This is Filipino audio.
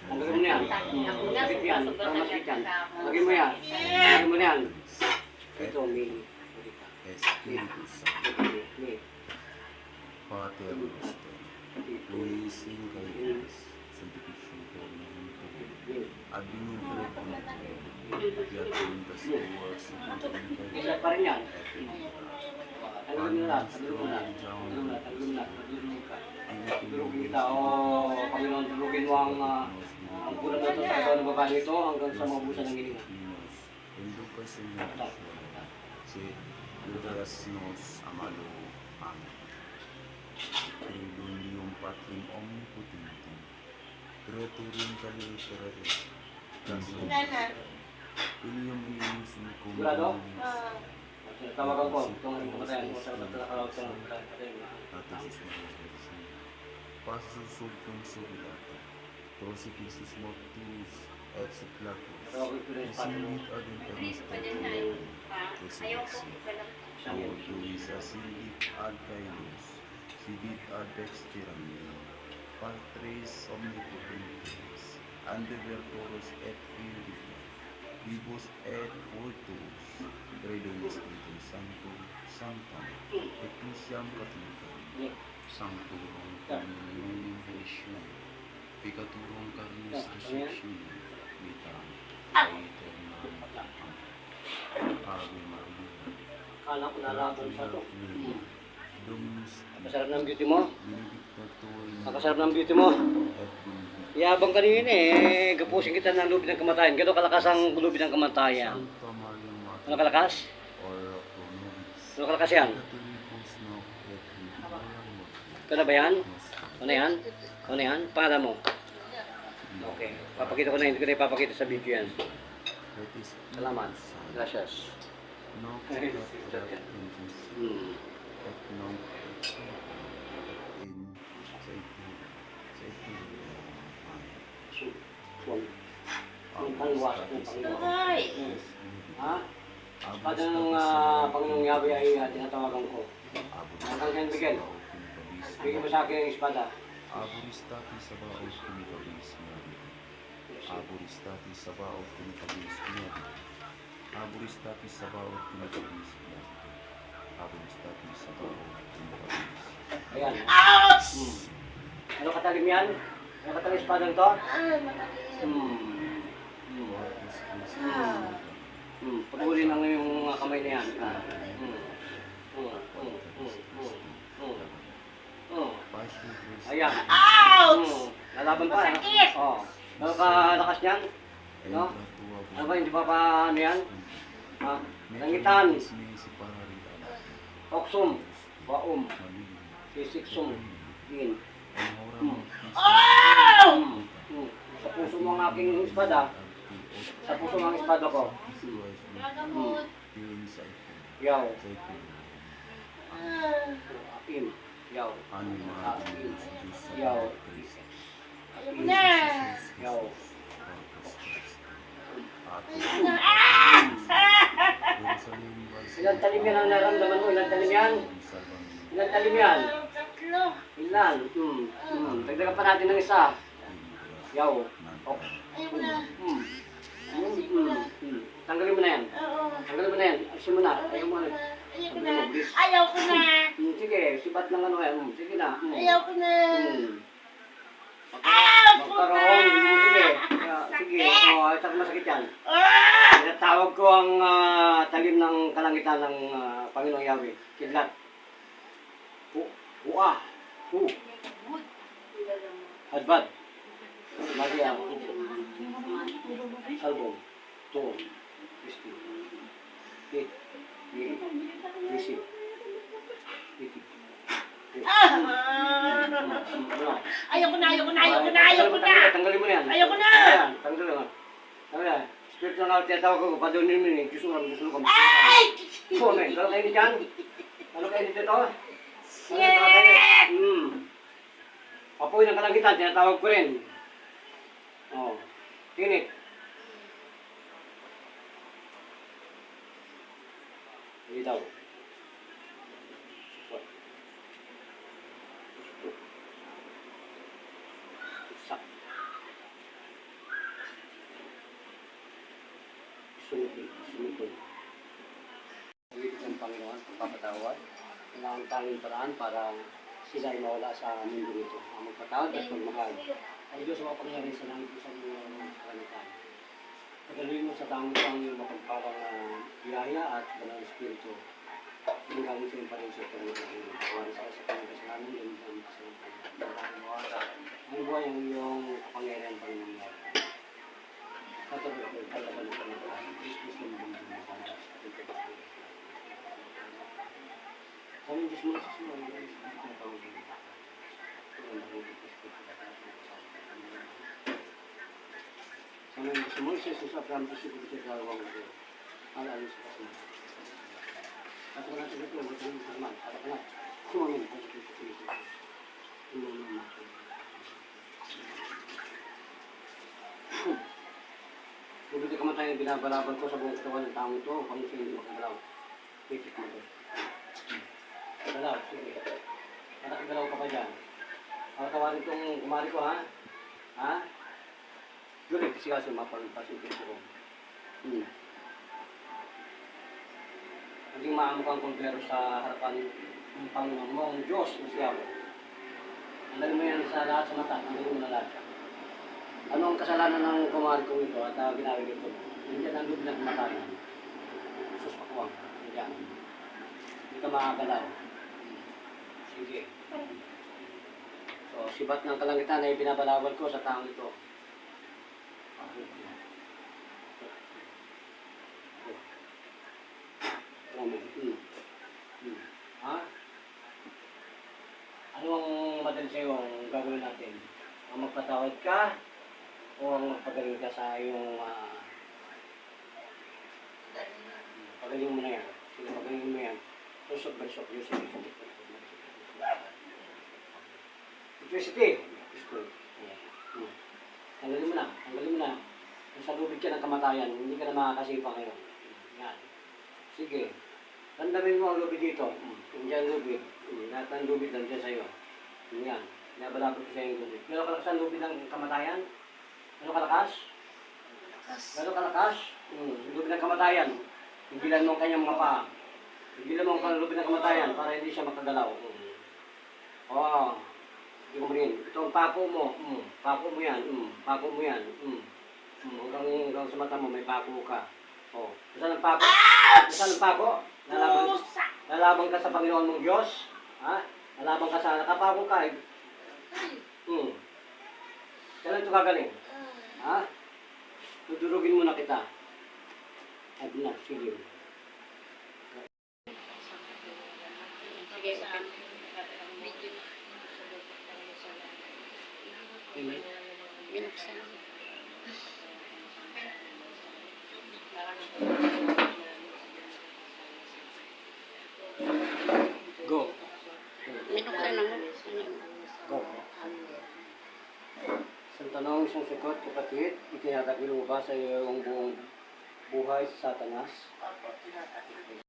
Tanggalin mo na yan. Sakit yan. Parang masakit yan. Lagyan mo yan. Lagyan mo na yan. Ito, may. Espiritu Santo, May. Pater Noster, luis in caetis, sanctificetur nomen tuum, adveniat regnum tuum, fiat voluntas tua sicut in Isa caetis pa rin yan. et in terra. Tanggalin mo na lahat. Tanggalin mo na. Tanggalin mo na. Tanggalin mo na. Tanggalin ka. Tulugin kita. Panginoon, tulugin mo ang kulang na ito sa katawan ng babae ito hanggang sa mabusan ng hininga. Inducas in si Luteras nos amalo. Amen. Tridunium Patrim Omnipotentem, Creaturium Califerare, Gasum, Ilium Ium Suncum, Sigurado? Tawagan ko. Itong aking kamatayan mo sa tatalakalaw sa kamatayan. Atus Maria Virgin, Passus Subtum Subilata, Crucifixus Mortus, et Supplatus, Isimit ad internos Tertium, Crucifixi, Mortuis Asilip ad Caelus, Sibit ad dexteram meam, Patris omnipotentes, ande virtuos et iuditus, vivus et virtuos, credo in Spiritum Sanctum, sanctam, ecclesiam catholicam, sanctorum communionem graciae, peccatorum carnis resurrectione, vitam, aeternam. Ave Maria, Kala ko nalaban sa ito. Dominus Nakasarap ng beauty mo. benedicta tui Nakasarap ng beauty mo. et benedicta Yabang kanina eh. Gapusin kita ng lubid ng kamatayan. Gano'ng kalakas ang lubid ng kamatayan? Sancta Maria Mater, Ano kalakas? ora pro nobis, Ano kalakas yan? catholicis noc et vitam mortis Ito na ba yan? nostra. Ano yan? Ano yan? Pangalan mo? Okay. Papakita ko na. Hindi ko na ipapakita sa video yan. Et Spiritus Salamat. Sancto, Gracias. noc erat intis, Hmm. et nunc et in saecula saeculorum. Amen. Yung pangwas ng Panginoon. Ha? Abus Pada ng tapis Panginoong Yahweh ay tinatawagan ko. Abus Hanggang kayo bigyan. tapis Bigyan mo sa akin ang espada. Aburistati sabaoth kumikabis miyabi. Aburistati sabaoth kumikabis miyabi. Aburistati sabaoth kumikabis miyabi. Aburistati sabaoth kumikabis. Ayan. Hmm. Ano katalim yan? Ano katalim espada to? Corpus Christi. Pagulin lang yung mga kamay na yan. Passion Christi. Ayan. Lalaban pa. Masakit! Oh. Ano kalakas niyan? No? Ano ba, hindi pa pa ano yan? Ha? Langitan. Oksum. Waum. Sisiksum. Din. Sa puso mo ang aking espada. Sa puso mo ang espada ko. Yaw. Akim. Yaw. Yaw. Yaw. Ilan talim yan ang naramdaman mo? Ilan talim yan? Ilan talim yan? Ilan? Dagdagan pa natin ng isa. Yaw. Ok. Tanggalin mo na yan. Tanggalin mo na yan. Alisin mo na. Ayaw mo na. Ayaw ko na. Sige, sibat ng ano yan. Sige na. Ayaw ko na. Magkaroon. Sige. Sige. Ito masakit yan. Tinatawag ko ang talim ng kalangitan ng Panginoong Yahweh. Kidlat. Ua. Hadbad. Maria. Salbong. Tuon. Kristi. Pit. Miri. Krisi. Piti. Ayaw ko na. Tanggalin mo na yan. Ayaw ko na. Ayan, tanggalin mo. Tanggalin. Spiritual na tinatawag ko. Padunin mo yun. Gusto ko. Men. Kalau kayo dyan. Ano kayo dito? Shit! Apoy ng kalangitan. Tinatawag ko rin. Oh. Tinit. Hindi daw. Isa. sumipon. Pagigit ng Panginoon, pagpapatawad, na ang tanging paraan para sila ay mawala sa mundo nito. Ang magpatawad at magmahal. Ang Diyos ang mapangyari sa langit sa mga kalamitan. Pagaling mo sa tanging pang iyong mapagpawang biyaya at banal na espiritu. Ang galing sa iyong parin sa Panginoon. Kawan sa kanyang kasalanan, yung ang kasalanan. Ang buhay ang iyong kapangyarihan Panginoon. Katabi ko, katabi ko ng Panginoon. Diyos na mga mga kami Diyos mo sa sila, hindi ko natawag din. Kami Diyos mo sa Jesus, Abraham, Diyos ko sa dalawang ito. Alalis ka sa mga. At wala sa ito, wala sa ito naman. At wala, kumamin ang sa Kristo. Kumamin natin. Kung ka man tayo binabalaban ko sa buong katawan ng taong ito, kung siya hindi makagalaw. Basic mo ito. Galaw, sige. Nakagalaw ka pa dyan. Tawarin itong kumari ko, ha? Ha? Yun, kasi kasi mapagpasipin ko. Hindi maamo kang kumpero sa harapan ng Panginoon mo, ang Diyos na siya. Andali mo yan sa lahat sa mata, andali mo na lahat. Ano ang kasalanan ng kumari ko ito at ginawin ito? Hindi ang loob ng kamatayan. Sus, pakuwang. Diyan. Hindi ka makagalaw. Sige. So, sibat ng kalangitan ay binabalawal ko sa taong ito. Ha? Ano ang madali sa'yo ang gagawin natin? Ang magpatawad ka o ang magpagaling ka sa iyong pagaling mo na yan? Sige, pagaling mo yan. Susok, bansok, Yusuf. Electricity. Tanggalin mo na. Tanggalin mo na. Kung sa lubid ka ng kamatayan, hindi ka na makakasipa ngayon. Yan. Sige. Tandamin mo ang lubid dito. Diyan lubid. Lahat ng lubid nandiyan sa'yo. Yan. Nabalabot ko sa'yo yung lubid. Gano'n kalakas ang lubid ng kamatayan? Gano'n kalakas? Gano'n kalakas? Lubid ng kamatayan. Higilan mo ang kanyang mga paa. Higilan mo ang lubid ng kamatayan para hindi siya makagalaw. Oo. Hindi mo rin. Ito ang pako mo. Pako mo yan. Pako mo yan. Hanggang sa mata mo may pako ka. Oh. Saan ang pako? Saan ang pako? Nalaban ka sa Panginoon mong Diyos? Ha? Nalaban ka sa nakapako ka. Kailan ito gagaling? Ha? Tudurugin mo na kita. Ay, na. Sige. Binuksan. Go. Binuksan ako. Go. Isang tanong, isang sagot, kapatid, itinatagil mo ba sa iyong buong buhay sa Satanas?